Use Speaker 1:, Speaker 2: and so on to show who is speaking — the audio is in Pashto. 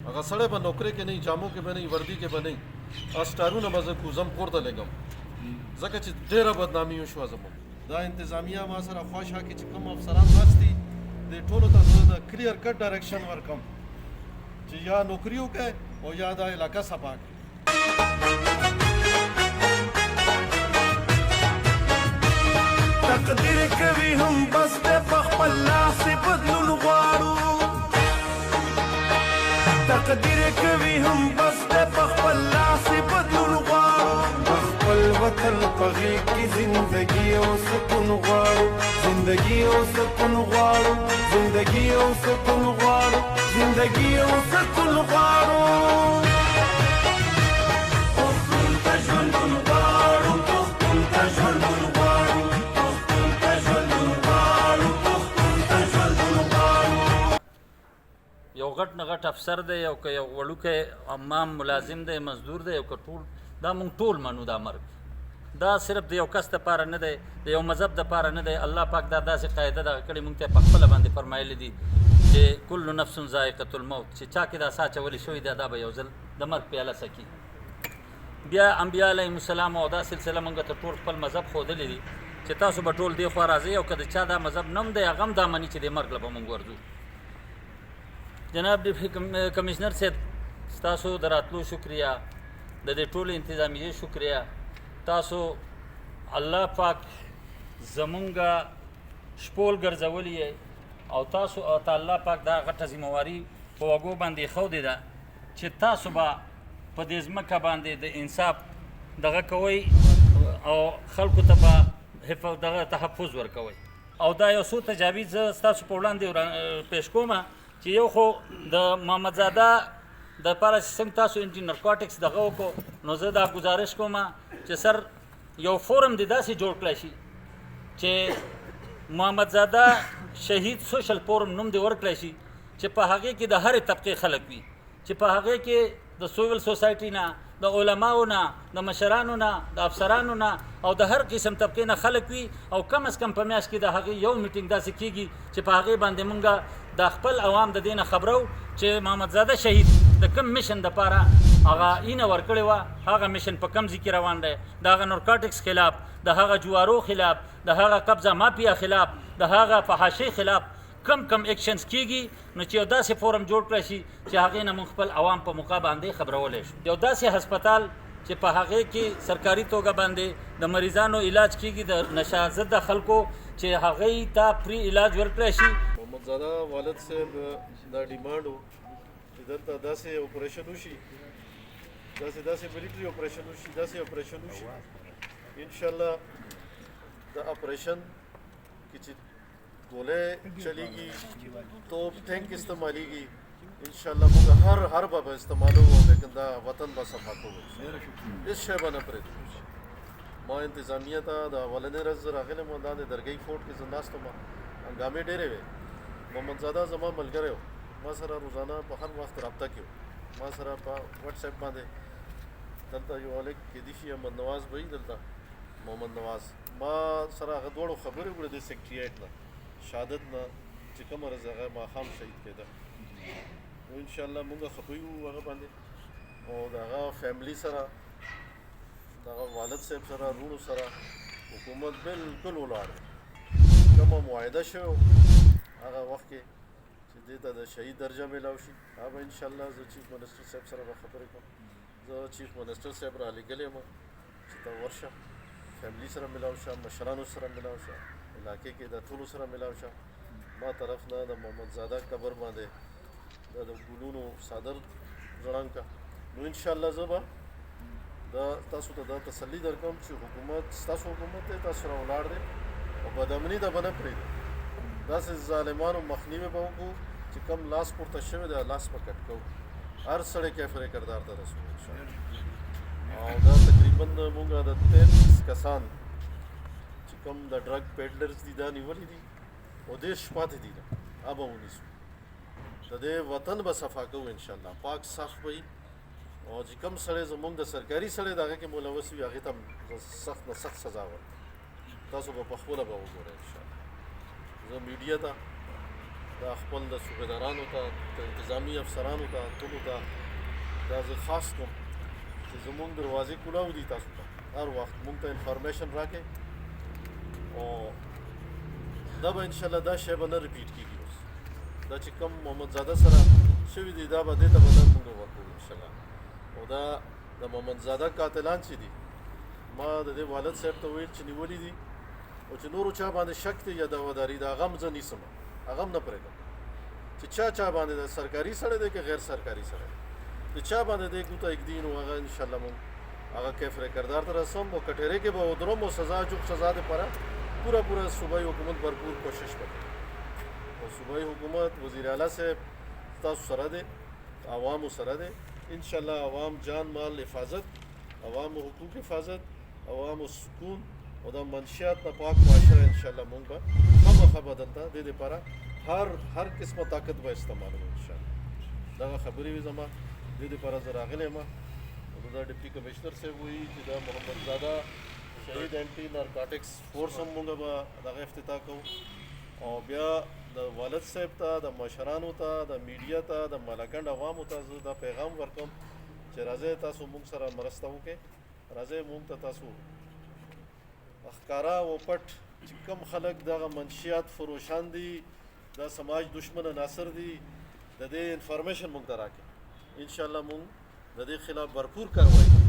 Speaker 1: هغه سړی به نوکری کې نه جامو کې به نه وردی کې به نه اسټارونه به زه کوزم پورته لګم ځکه چې ډېره بدنامي وشوه زموږ دا انتظامیه ما سره خوښه کې چې کوم افسران ناست دي دې ټولو ته زه د کلیر کټ ډایرکشن ورکم چې یا نوکري وکړئ او یا دا علاقه صفا کړئ
Speaker 2: تقدیر کوي هم بس د خپل لاس بدلون غواړو تقدیر کوي هم بس د خپل لاس بدلون غواړو خپل وطن په غېږ کې زندګي او سکون غواړو زندګي او سکون غواړو زندګي او سکون غواړو زندګي او سکون غواړو پښتون ته ژوندون غواړو پښتون ته ژوندون غواړو پښتون ته ژوندون غواړو پښتون ته ژوندون غواړو
Speaker 3: یو غټ نه غټ افسر دی او که یو وړوکی امام ملازم دی مزدور دی او که ټول دا مونږ ټول منو دا مرګ دا صرف د یو کس دپاره نه دی د یو مذهب دپاره نه دی الله پاک دا داسې قاعده دغه کړې مونږ ته په خپله باندې فرمایلی دي چې کل نفس ذائقة الموت چې چا کې دا سا اچولې شوې ده دا به یو ځل د مرګ پیاله څکي بیا انبیا علیهم السلام او دا سلسله مونږ ته ټول خپل مذهب ښودلی دي چې تاسو به ټول دې خوا راځئ او که د چا دا مذهب نه هم دی هغه هم دا مني چې دې مرګ له به مونږ ورځو جناب ډیپټي کمشنر صاحب ستاسو د راتلو شکریه د دې ټولې انتظامیې شکریه تاسو الله پاک زمونږه شپول ګرځولي یې او تاسو ته الله پاک دا غټه ذمهواري په وږو باندې ایښودې ده چې تاسو به په دې ځمکه باندې د انصاف دغه کوئ او خلکو ته به دغه تحفظ ورکوئ او دا یو څو تجاویز زه ستاسو په وړاندې پیش کومه چې یو خو د محمدزاده دپاره چې څنګه تاسو انټي نارکوټکس دغه وکړو نو زه دا ګزارش کوم چې سر یو فورم دې داسې جوړ کړی شي چې محمدزاده شهید سوشل فورم نوم دې ورکړی شي چې په هغې کې د هرې طبقې خلک وي چې په هغې کې د سیول سوسایټي نه د علماو نه د مشرانو نه د افسرانو نه او د هر قسم طبقې نه خلک وي او کم از کم په میاشت کې د هغې یو میټینګ داسې کېږي چې په هغې باندې مونږ د خپل عوام د دې نه خبرو چې محمدزاده شهید د کم میشن دپاره هغه اینه ورکړې وه هغه میشن په کم ځای کې روان دی د هغه نارکوټکس خلاف د هغه جوارو خلاف د هغه قبضه مافیا خلاف د هغه فحاشۍ خلاف کم ایکشنز کېږي نو چې یو داسې فورم جوړ کړی شي چې هغې نه موږ خپل عوام په موقع باندې خبرولی شو یو داسې هسپتال چې په هغې کې سرکاري توګه باندې د مریضانو علاج کېږي د نشه ضده خلکو چې هغې ته پرې علاج ورکړی شي
Speaker 1: محمدزاده والد صاحب دا ډیمانډ و چې دلته داسې اپریشن وشي داسې ملیټري اپریشن وشي داسې اپریشن وشي انشاءالله دا اپریشن کې چې ګولۍ چلیږي توپ ټینک استعمالیږي انشاءالله موږ هر به استعمالو لیکن دا وطن به صفا کوو هېڅ شی به نه پرېږدو ما انتظامیه ته د اولنۍ ورځ زه راغلی وم دا د درګۍ فورټ کې زه ناست وم هنګامې ډېرې وې محمدزاده زما ملګری و ما سره روزانه په هر وخت رابطه کې و ما سره په واټس اپ باندې دلته یو هلک کېدای شي احمد نواز به وي دلته محمد نواز ما سره هغه دواړو خبرې وکړې د سیکرټریټ نه شهادت نه چې کومه ورځ هغه ماښام شهید کېده نو انشاءالله مونږ خفه یو هغه باندې او د هغه فیملي سره د هغه والد صاحب سره وروڼو سره حکومت بلکل ولاړ کومه معاهده شوې هغه وخت کې چې دې ته د شهید درجه میلاو شي هغه به انشاءالله زه چیف منسټر صاحب سره به خبرې کوم زه چیف منسټر صاحب را لېږلی یم چې ته ورشه فیملي سره میلاو شه مشرانو سره میلاو شه علاقې کې د ټولو سره میلاو شه ما طرف نه د محمدزاده قبر باندې د ګلونو صادر ځړنګ که نو انشاءالله زه به دا تاسو ته دا تسلي درکوم چې حکومت ستاسو حکومت دی تاسو سره ولاړ دی او بدامني ده به نه پرېږدي داسې ظالمانو مخنیوی به وکړو چې کم لاس پورته شوی دی لاس به کټ کوو هر سړی کیفر کردار ته رسو انشاءالله او دا تقریبا مونږ د 33 کسان چې کوم د ډرګ پیډلرز دي دا نیولي دي او دېرش پاتې دي هغه به ونیسو د دې وطن به صفا کوو انشاءالله پاک صاف به وي او چې کوم سړی زمونږ د سرکاري سړی د هغې کې ملوث وي هغې ته سخت نه سخت سزا ورکړو تاسو به په خپله به وګورئ انشاءالله زه میډیا ته دا خپل د صوبیدارانو ته د انتظامی افسرانو ته ټولو ته دا زه خاص کوم چې زمونږ دروازې کلاو دي تاسو ته هر وخت مونږ ته انفارمیشن راکړئ او دا به انشاءالله دا شی به نه ریپیټ کېږي اوس دا چې کوم محمد زاده سره شوي دي دا به دې ته به نه مونږ ورکوو انشاءالله او دا د محمد زاده قاتلان چې دي ما د دې والد صاحب ته ویل چې نیولي دي او چې نورو چا باندې شک دی یا دعواداري د هغه هم زه نیسم هغه هم نه پرېږدم چې چا باندې د سرکاري سړی دی که غیر سرکاري سړی د چا باندې دی ګوته اږدي نو هغه انشاءالله مونږ هغه کیفر کردار ته رسوم او کټهرې کې به ودروم او سزا جوړ سزا دپاره پورا صوبایي حکومت भरपूर کوشش وکړي او صوبایي حکومت وزیر اعلی صاحب تاسو سره دی عوامو سره دی انشاءالله عوام جان مال حفاظت عوامو حقوق حفاظت عوامو سکون او د منشیات نه پاک معاشره انشاءالله مونږ به خامخا بدلته دې دپاره هر قسمه طاقت به استعمالوو انشاءالله دغه خبرې وي زما دې دپاره زه راغلی یم او دا ډپټي کمشنر صاحب وایي چې دا محمد زاده شهید اینټي نارکاټکس فورس هم مونږ به دغه افتتاح کوو او بیا د والد صاحب ته د مشرانو ته د میډیا ته د ملاکنډ عوامو ته زه دا پیغام ورکوم چې راځئ تاسو مونږ سره مرسته وکړئ راځئ مونږ ته تاسو ښکارا او پټ چې کوم خلک دغه منشیات فروشان دي دا سماج دشمن عناصر دي د دې انفارمیشن مونږ ته راکړئ انشاءالله مونږ د دې خلاف भरपूर کاروایی